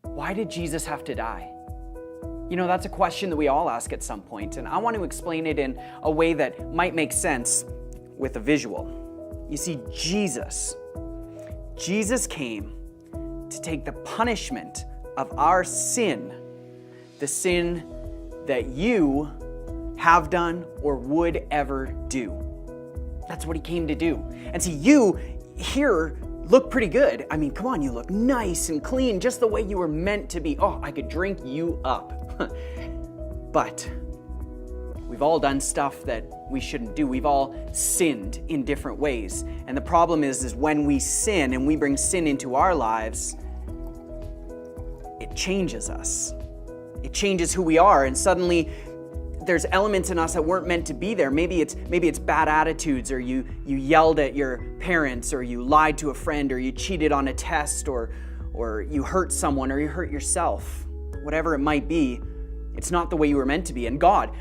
Why did Jesus have to die? You know, that's a question that we all ask at some point, and I want to explain it in a way that might make sense with a visual. You see, Jesus came to take the punishment of our sin, the sin that you have done or would ever do. That's what he came to do. And see, you here look pretty good. I mean, come on, you look nice and clean, just the way you were meant to be. Oh, I could drink you up. But we've all done stuff that we shouldn't do. We've all sinned in different ways. And the problem is when we sin and we bring sin into our lives, it changes us. It changes who we are, and suddenly there's elements in us that weren't meant to be there. Maybe it's bad attitudes, or you yelled at your parents, or you lied to a friend, or you cheated on a test, or you hurt someone, or you hurt yourself. Whatever it might be, it's not the way you were meant to be. And God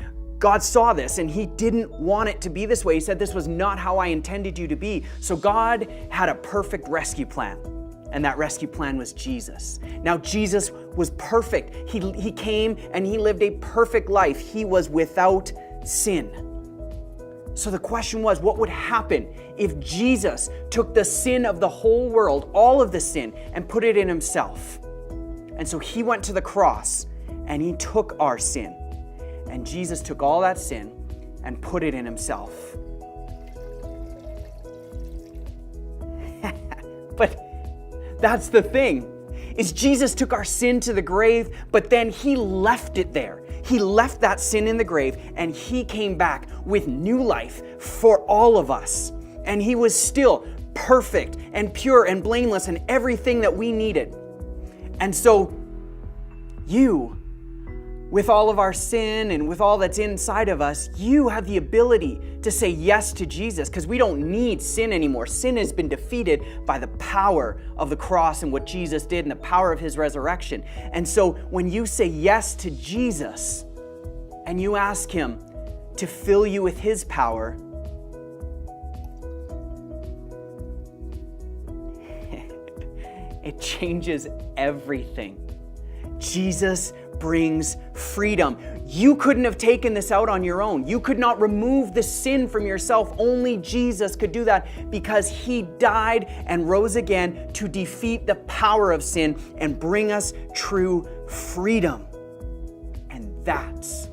saw this, and he didn't want it to be this way. He said, this was not how I intended you to be. So God had a perfect rescue plan. And that rescue plan was Jesus. Now, Jesus was perfect. He came and he lived a perfect life. He was without sin. So the question was, what would happen if Jesus took the sin of the whole world, all of the sin, and put it in himself? And so he went to the cross and he took our sin. And Jesus took all that sin and put it in himself. But that's the thing, is Jesus took our sin to the grave, but then he left it there. He left that sin in the grave, and he came back with new life for all of us. And he was still perfect and pure and blameless and everything that we needed. And so you, with all of our sin and with all that's inside of us, you have the ability to say yes to Jesus, because we don't need sin anymore. Sin has been defeated by the power of the cross and what Jesus did and the power of his resurrection. And so when you say yes to Jesus and you ask him to fill you with his power, it changes everything. Jesus brings freedom. You couldn't have taken this out on your own. You could not remove the sin from yourself. Only Jesus could do that, because he died and rose again to defeat the power of sin and bring us true freedom. And that's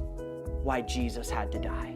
why Jesus had to die.